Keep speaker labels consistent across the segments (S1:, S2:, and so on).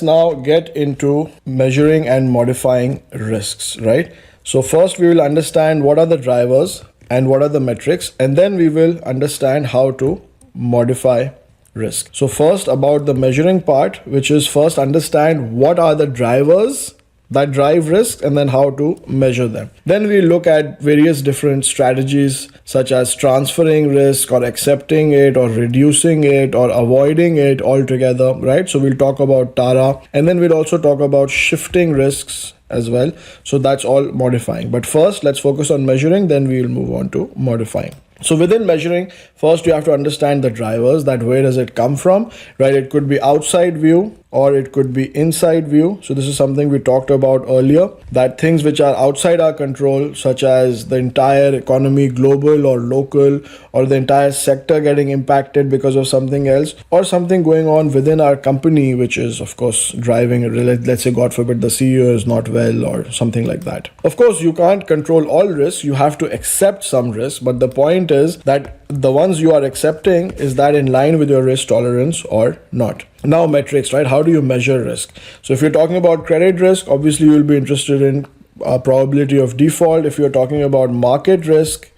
S1: Now get into measuring and modifying risks, right? So first we will understand what are the drivers and what are the metrics, and then we will understand how to modify risk. So first about the measuring part, which is first understand what are the drivers that drive risk and then how to measure them. Then we look at various different strategies such as transferring risk or accepting it or reducing it or avoiding it altogether, right? So we'll talk about TARA, and then we'll also talk about shifting risks as well. So that's all modifying. But first, let's focus on measuring, then we'll move on to modifying. So within measuring, first you have to understand the drivers, that where does it come from, right? It could be outside view or it could be inside view. So this is something we talked about earlier, that things which are outside our control, such as the entire economy, global or local, or the entire sector getting impacted because of something else, or something going on within our company, which is of course driving, let's say God forbid the CEO is not well or something like that. Of course, you can't control all risks, you have to accept some risks, but the point is that the ones you are accepting, is that in line with your risk tolerance or not? Now metrics, right? How do you measure risk? So if you're talking about credit risk, obviously you'll be interested in probability of default. If you're talking about market risk,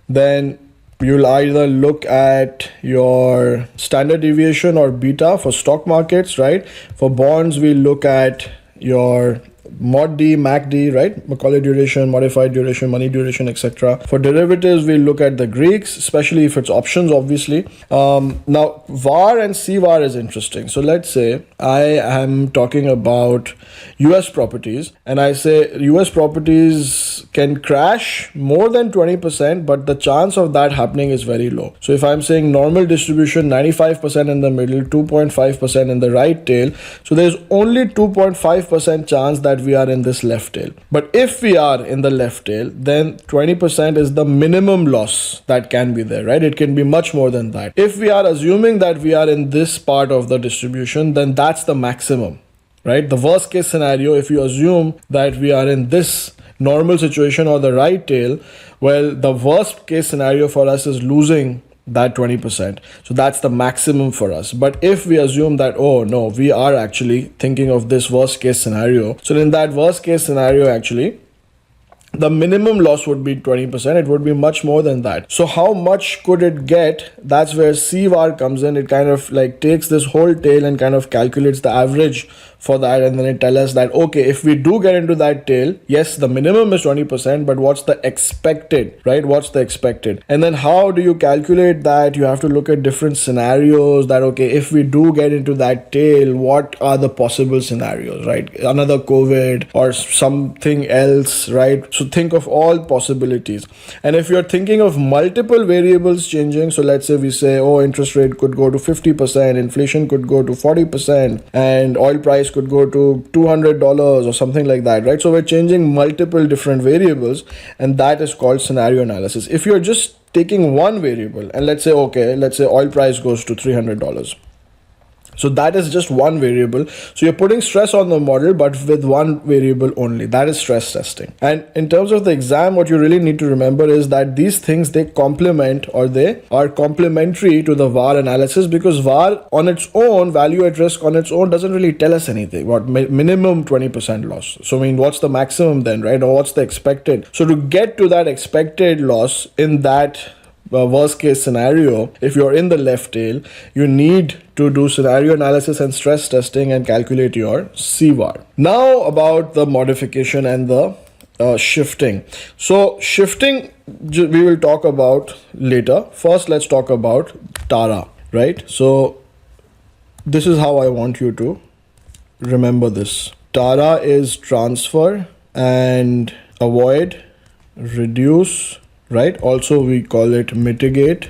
S1: then you'll either look at your standard deviation or beta for stock markets, right? For bonds, we look at your mod D, mac D, right? Macaulay duration, modified duration, money duration, etc. For derivatives, we look at the Greeks, especially if it's options, obviously. Now, VAR and CVAR is interesting. So let's say I am talking about US properties, and I say US properties can crash more than 20%, but the chance of that happening is very low. So if I'm saying normal distribution, 95% in the middle, 2.5% in the right tail, so there's only 2.5% chance that we are in this left tail. But if we are in the left tail, then 20% is the minimum loss that can be there, right? It can be much more than that. If we are assuming that we are in this part of the distribution, then that's the maximum, right? The worst case scenario, if you assume that we are in this normal situation or the right tail, well, the worst case scenario for us is losing that 20%. So that's the maximum for us. But if we assume that, oh no, we are actually thinking of this worst case scenario, so in that worst case scenario, actually the minimum loss would be 20%. It would be much more than that. So how much could it get? That's where CVAR comes in. It kind of like takes this whole tail and kind of calculates the average for that, and then it tells us that, okay, if we do get into that tail, yes, the minimum is 20%, but what's the expected, right? What's the expected? And then how do you calculate that? You have to look at different scenarios, that, okay, if we do get into that tail, what are the possible scenarios, right? Another COVID or something else, right? So think of all possibilities. And if you're thinking of multiple variables changing, so let's say we say, oh, interest rate could go to 50%, inflation could go to 40%, and oil price could go to $200 or something like that, right? So we're changing multiple different variables, and that is called scenario analysis. If you're just taking one variable, and let's say, okay, let's say oil price goes to $300. So that is just one variable. So you're putting stress on the model, but with one variable only. That is stress testing. And in terms of the exam, what you really need to remember is that these things, they complement, or they are complementary to the VAR analysis, because VAR on its own, value at risk on its own, doesn't really tell us anything. What minimum 20% loss. So I mean, what's the maximum then, right? Or what's the expected? So to get to that expected loss in that worst case scenario, if you're in the left tail, you need to do scenario analysis and stress testing and calculate your CVAR. Now about the modification and the shifting. So shifting we will talk about later. First, let's talk about TARA, right? So this is how I want you to remember this. TARA is transfer and avoid, reduce, right? Also we call it mitigate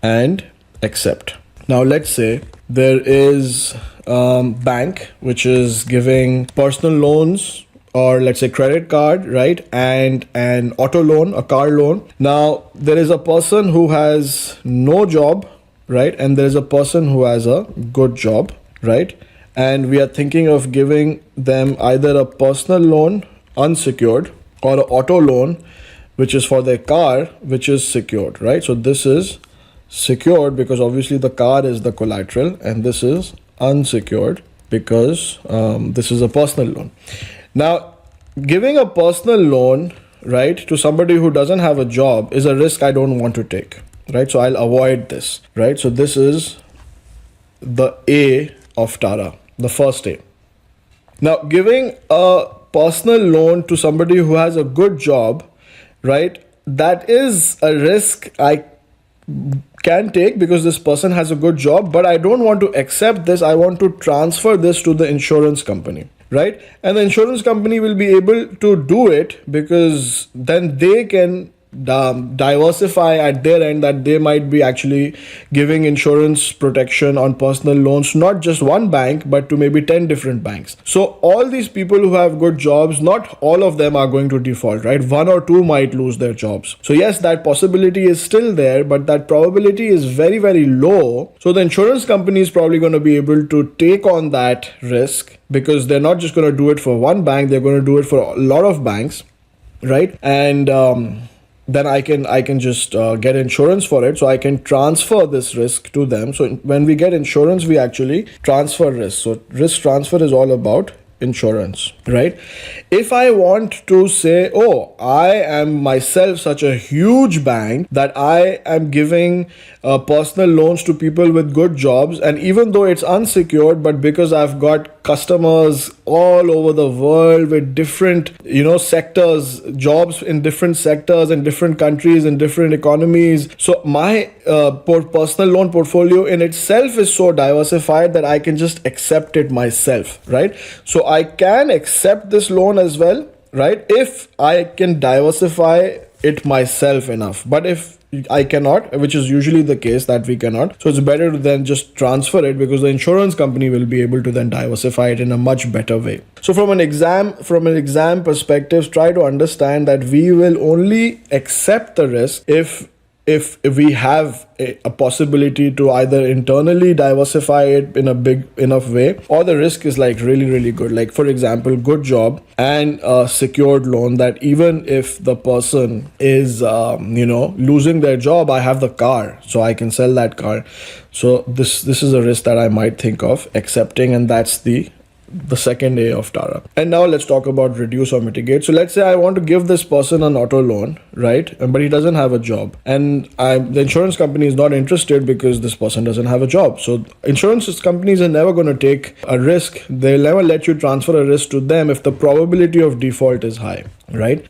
S1: and accept. Now let's say there is bank which is giving personal loans, or let's say credit card, right? And an auto loan, a car loan. Now there is a person who has no job, right? And there is a person who has a good job, right? And we are thinking of giving them either a personal loan unsecured or an auto loan which is for their car, which is secured, right? So this is secured because obviously the car is the collateral, and this is unsecured because this is a personal loan. Now, giving a personal loan, right, to somebody who doesn't have a job is a risk I don't want to take, right? So I'll avoid this, right? So this is the A of Tara, the first A. Now, giving a personal loan to somebody who has a good job, right, that is a risk I can take because this person has a good job, but I don't want to accept this. I want to transfer this to the insurance company, right? And the insurance company will be able to do it because then they can diversify at their end, that they might be actually giving insurance protection on personal loans, not just one bank, but to maybe 10 different banks. So all these people who have good jobs, not all of them are going to default, right? One or two might lose their jobs. So yes, that possibility is still there, but that probability is very, very low. So the insurance company is probably going to be able to take on that risk because they're not just going to do it for one bank, they're going to do it for a lot of banks, right? And then I can just get insurance for it. So I can transfer this risk to them. So when we get insurance, we actually transfer risk. So risk transfer is all about insurance, right? If I want to say, oh, I am myself such a huge bank that I am giving personal loans to people with good jobs, and even though it's unsecured, but because I've got customers all over the world with different, sectors, jobs in different sectors, in different countries, in different economies. So my personal loan portfolio in itself is so diversified that I can just accept it myself, right? So I can accept this loan as well, right? If I can diversify it myself enough. But if I cannot, which is usually the case that we cannot, so it's better to then just transfer it because the insurance company will be able to then diversify it in a much better way. So from an exam perspective, try to understand that we will only accept the risk if we have a possibility to either internally diversify it in a big enough way, or the risk is like really, really good. Like for example, good job and a secured loan that even if the person is, losing their job, I have the car, so I can sell that car. So this is a risk that I might think of accepting, and that's the second A of Tara. And now let's talk about reduce or mitigate. So let's say I want to give this person an auto loan, right? But he doesn't have a job, and the insurance company is not interested because this person doesn't have a job. So insurance companies are never going to take a risk. They'll never let you transfer a risk to them if the probability of default is high, right?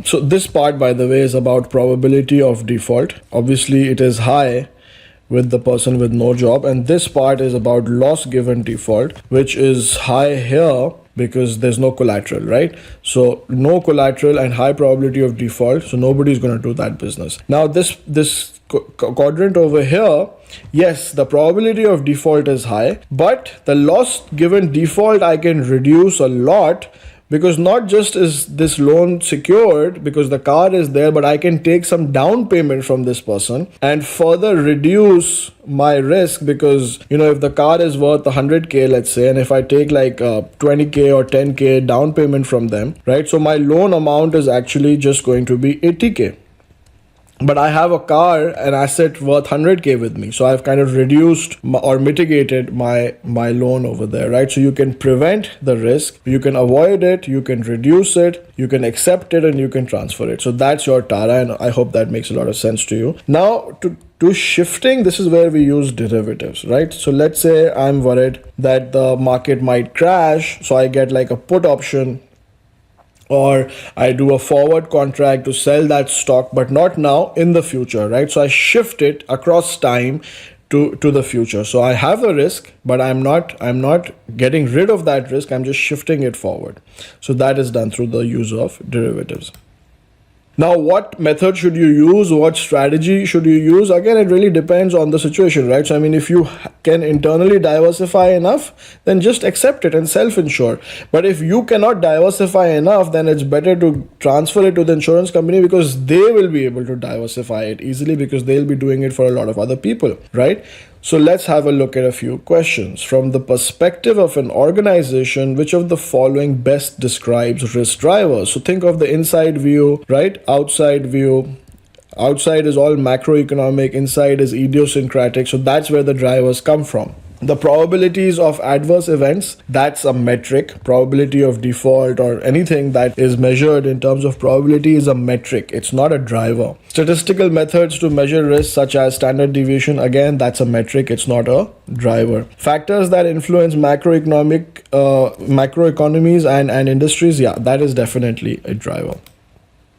S1: So this part, by the way, is about probability of default. Obviously, it is high with the person with no job, and this part is about loss given default, which is high here because there's no collateral, right? So no collateral and high probability of default, so nobody's going to do that business. Now this quadrant over here, yes, the probability of default is high, but the loss given default I can reduce a lot, because not just is this loan secured because the car is there, but I can take some down payment from this person and further reduce my risk, because if the car is worth 100k, let's say, and if I take like 20k or 10k down payment from them, right? So my loan amount is actually just going to be 80k. But I have a car, an asset worth 100k with me. So I've kind of reduced or mitigated my loan over there, right? So you can prevent the risk, you can avoid it, you can reduce it, you can accept it, and you can transfer it. So that's your Tara, and I hope that makes a lot of sense to you. Now to shifting, this is where we use derivatives, right? So let's say I'm worried that the market might crash. So I get like a put option, or I do a forward contract to sell that stock, but not now, in the future, right? So I shift it across time to the future. So I have a risk, but I'm not getting rid of that risk. I'm just shifting it forward. So that is done through the use of derivatives. Now, what method should you use? What strategy should you use? Again, it really depends on the situation, right? So, I mean, if you can internally diversify enough, then just accept it and self-insure. But if you cannot diversify enough, then it's better to transfer it to the insurance company, because they will be able to diversify it easily because they'll be doing it for a lot of other people, right? So let's have a look at a few questions. From the perspective of an organization, which of the following best describes risk drivers? So think of the inside view, right? Outside view. Outside is all macroeconomic, inside is idiosyncratic. So that's where the drivers come from. The probabilities of adverse events, that's a metric. Probability of default or anything that is measured in terms of probability is a metric. It's not a driver. Statistical methods to measure risk, such as standard deviation, again, that's a metric. It's not a driver. Factors that influence macroeconomies and industries, yeah, that is definitely a driver.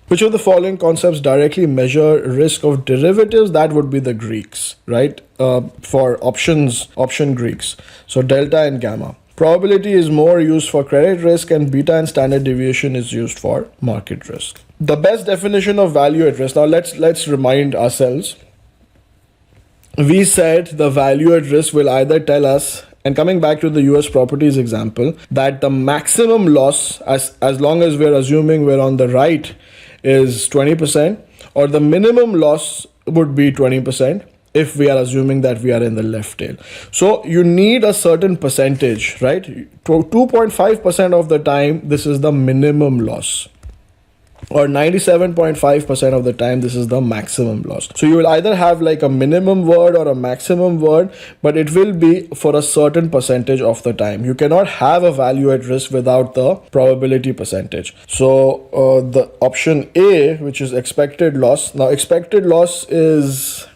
S1: Which of the following concepts directly measure risk of derivatives? That would be the Greeks, right? For option Greeks. So delta and gamma. Probability is more used for credit risk, and beta and standard deviation is used for market risk. The best definition of value at risk. Now let's remind ourselves. We said the value at risk will either tell us, and coming back to the US properties example, that the maximum loss, as long as we're assuming we're on the right, is 20%, or the minimum loss would be 20% if we are assuming that we are in the left tail. So you need a certain percentage, right? 2.5% of the time, this is the minimum loss, or 97.5% of the time, this is the maximum loss. So you will either have like a minimum word or a maximum word, but it will be for a certain percentage of the time. You cannot have a value at risk without the probability percentage. So the option A, which is expected loss. Now expected loss is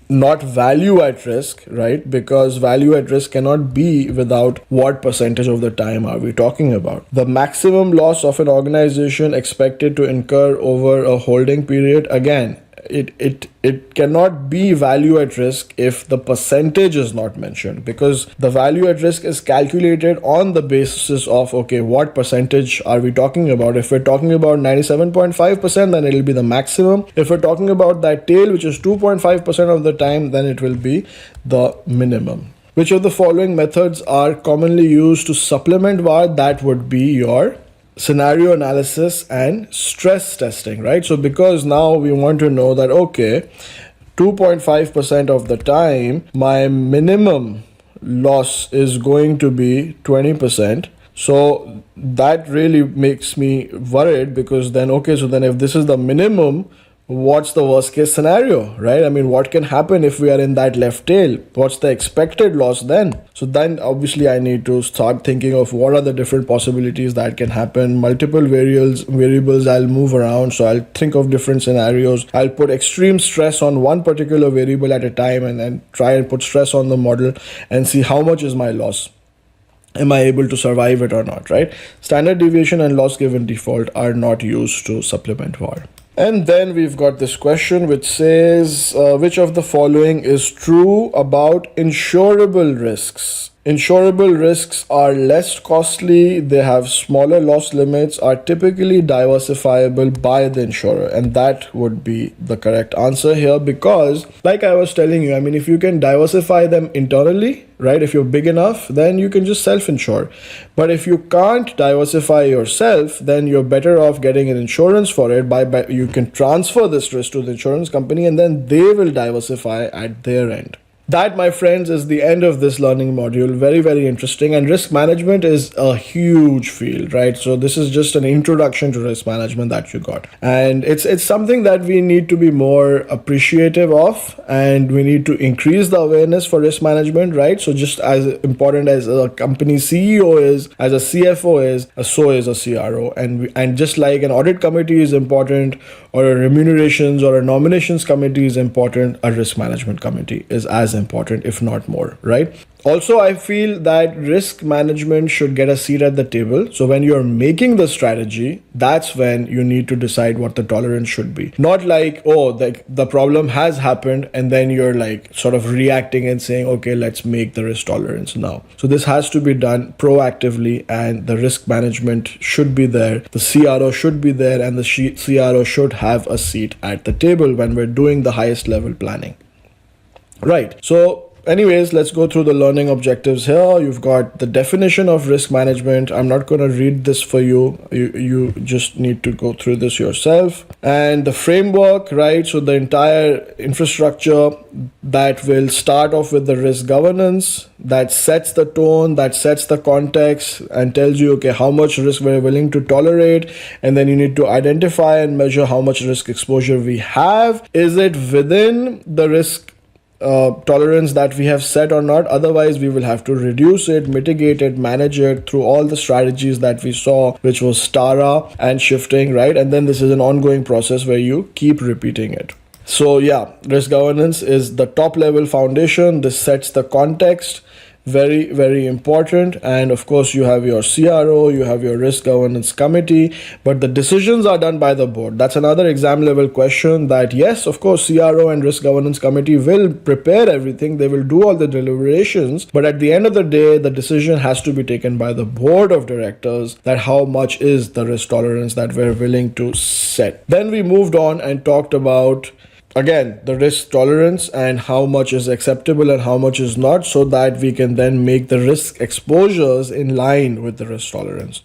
S1: not value at risk, right? Because value at risk cannot be without what percentage of the time are we talking about. The maximum loss of an organization expected to incur over a holding period, again, it cannot be value at risk if the percentage is not mentioned, because the value at risk is calculated on the basis of, okay, what percentage are we talking about? If we're talking about 97.5%, then it'll be the maximum. If we're talking about that tail, which is 2.5% of the time, then it will be the minimum. Which of the following methods are commonly used to supplement VAR? That would be your scenario analysis and stress testing, right? So because now we want to know that, okay, 2.5% of the time, my minimum loss is going to be 20%. So that really makes me worried, because then, okay, so then if this is the minimum, what's the worst case scenario, right? I mean, what can happen if we are in that left tail? What's the expected loss then? So then obviously I need to start thinking of what are the different possibilities that can happen. Multiple variables I'll move around. So I'll think of different scenarios. I'll put extreme stress on one particular variable at a time, and then try and put stress on the model and see how much is my loss. Am I able to survive it or not, right? Standard deviation and loss given default are not used to supplement VAR. And then we've got this question which says, which of the following is true about insurable risks? Insurable risks are less costly, they have smaller loss limits, are typically diversifiable by the insurer. And that would be the correct answer here, because like I was telling you, I mean, if you can diversify them internally, right, if you're big enough, then you can just self-insure. But if you can't diversify yourself, then you're better off getting an insurance for it. By you can transfer this risk to the insurance company, and then they will diversify at their end. That, my friends, is the end of this learning module. Very, very interesting. And risk management is a huge field, right? So this is just an introduction to risk management that you got. And it's something that we need to be more appreciative of, and we need to increase the awareness for risk management, right? So just as important as a company CEO is, as a CFO is, so is a CRO. And just like an audit committee is important, or a remunerations or a nominations committee is important, a risk management committee is as important, if not more, right? Also, I feel that risk management should get a seat at the table. So when you're making the strategy, that's when you need to decide what the tolerance should be. Not like, oh, the problem has happened, and then you're like sort of reacting and saying, okay, let's make the risk tolerance now. So this has to be done proactively, and the risk management should be there. The CRO should be there, and the CRO should have a seat at the table when we're doing the highest level planning. Right. So anyways, let's go through the learning objectives here. You've got the definition of risk management. I'm not going to read this for you. You just need to go through this yourself. And the framework, right? So the entire infrastructure that will start off with the risk governance, that sets the tone, that sets the context, and tells you, okay, how much risk we're willing to tolerate. And then you need to identify and measure how much risk exposure we have. Is it within the risk tolerance that we have set or not. Otherwise, we will have to reduce it, mitigate it, manage it through all the strategies that we saw, which was TARA and shifting, right? And then this is an ongoing process where you keep repeating it. So yeah, risk governance is the top level foundation. This sets the context. Very, very important. And of course, you have your CRO, you have your risk governance committee, but the decisions are done by the board. That's another exam level question, that yes, of course, CRO and risk governance committee will prepare everything. They will do all the deliberations, but at the end of the day, the decision has to be taken by the board of directors, that how much is the risk tolerance that we're willing to set. Then we moved on and talked about, again, the risk tolerance and how much is acceptable and how much is not, so that we can then make the risk exposures in line with the risk tolerance,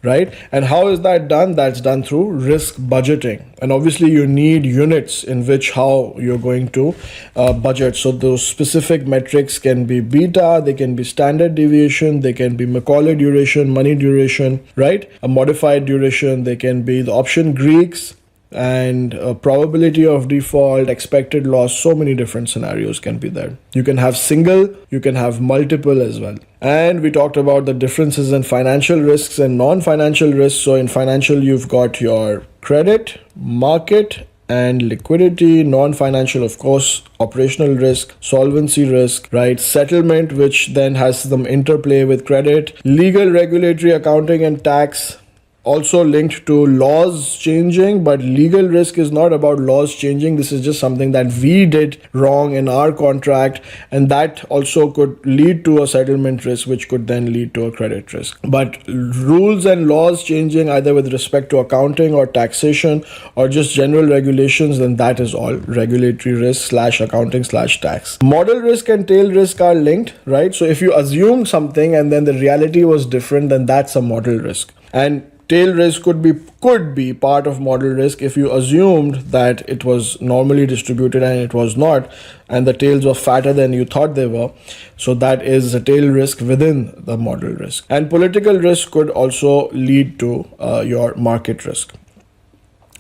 S1: right? And how is that done? That's done through risk budgeting. And obviously you need units in which how you're going to budget. So those specific metrics can be beta, they can be standard deviation, they can be Macaulay duration, money duration, right? A modified duration, they can be the option Greeks, and probability of default, expected loss. So many different scenarios can be there. You can have single, you can have multiple as well. And we talked about the differences in financial risks and non-financial risks. So in financial, you've got your credit, market, and liquidity. Non-financial, of course, operational risk, solvency risk, right? Settlement, which then has some interplay with credit, legal, regulatory, accounting, and tax. Also linked to laws changing, but legal risk is not about laws changing. This is just something that we did wrong in our contract, and that also could lead to a settlement risk, which could then lead to a credit risk. But rules and laws changing either with respect to accounting or taxation or just general regulations, then that is all regulatory risk / accounting / tax. Model risk and tail risk are linked, right? So if you assume something and then the reality was different, then that's a model risk. And tail risk could be part of model risk if you assumed that it was normally distributed and it was not, and the tails were fatter than you thought they were. So that is a tail risk within the model risk. And political risk could also lead to your market risk.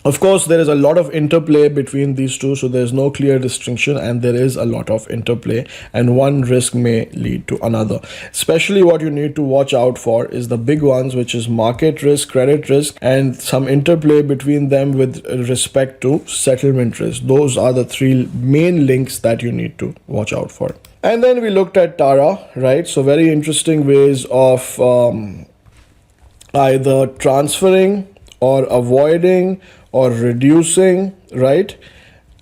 S1: Of course, there is a lot of interplay between these two, so there's no clear distinction, and there is a lot of interplay, and one risk may lead to another. Especially what you need to watch out for is the big ones, which is market risk, credit risk, and some interplay between them with respect to settlement risk.Ose are the three main links that you need to watch out for. And then we looked at TARA, right? So very interesting ways of either transferring or avoiding or reducing, right?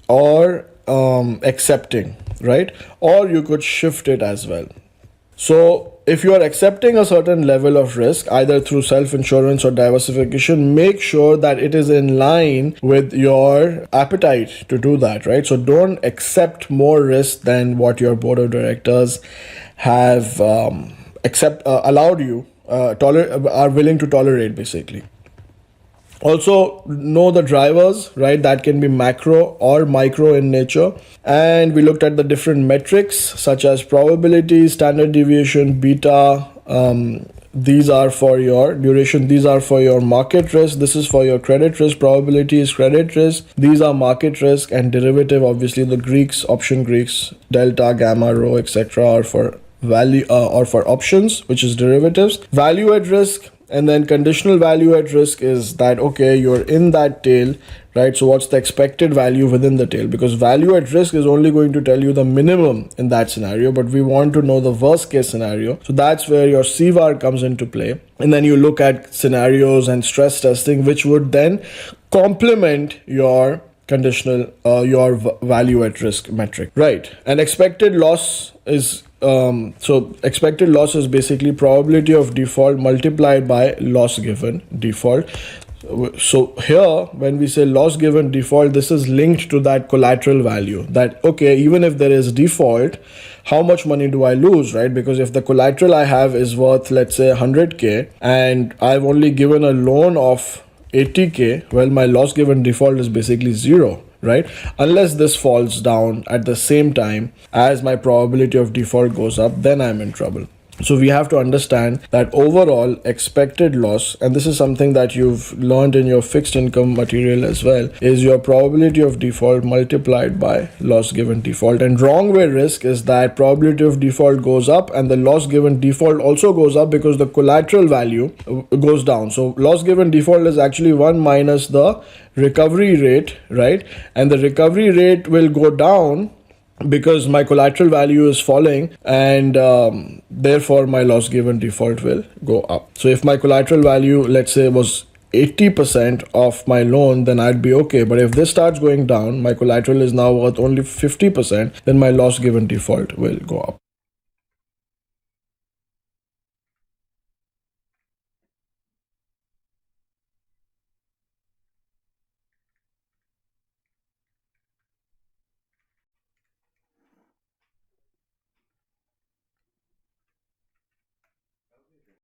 S1: Or accepting, right? Or you could shift it as well. So if you are accepting a certain level of risk, either through self-insurance or diversification, make sure that it is in line with your appetite to do that, right? So don't accept more risk than what your board of directors have allowed you, are willing to tolerate, basically. Also know the drivers, right? That can be macro or micro in nature. And we looked at the different metrics such as probability, standard deviation, beta. These are for your duration. These are for your market risk. This is for your credit risk. Probability is credit risk. These are market risk, and derivative, obviously the Greeks, option Greeks, delta, gamma, rho, etc. are for value or for options, which is derivatives. Value at risk. And then conditional value at risk is that, okay, you're in that tail, right? So what's the expected value within the tail? Because value at risk is only going to tell you the minimum in that scenario, but we want to know the worst case scenario. So that's where your CVAR comes into play. And then you look at scenarios and stress testing, which would then complement your conditional, your value at risk metric, right? And expected loss is so expected loss is basically probability of default multiplied by loss given default. So here, when we say loss given default, this is linked to that collateral value, that, okay, even if there is default, how much money do I lose, right? Because if the collateral I have is worth, let's say 100K, and I've only given a loan of 80K, well, my loss given default is basically zero, right? Unless this falls down at the same time as my probability of default goes up, then I'm in trouble. So we have to understand that overall expected loss, and this is something that you've learned in your fixed income material as well, is your probability of default multiplied by loss given default. And wrong way risk is that probability of default goes up and the loss given default also goes up because the collateral value goes down. So loss given default is actually 1 minus the recovery rate, right? And the recovery rate will go down because my collateral value is falling, and therefore my loss given default will go up. So if my collateral value, let's say, was 80% of my loan, then I'd be okay. But if this starts going down, my collateral is now worth only 50%, then my loss given default will go up.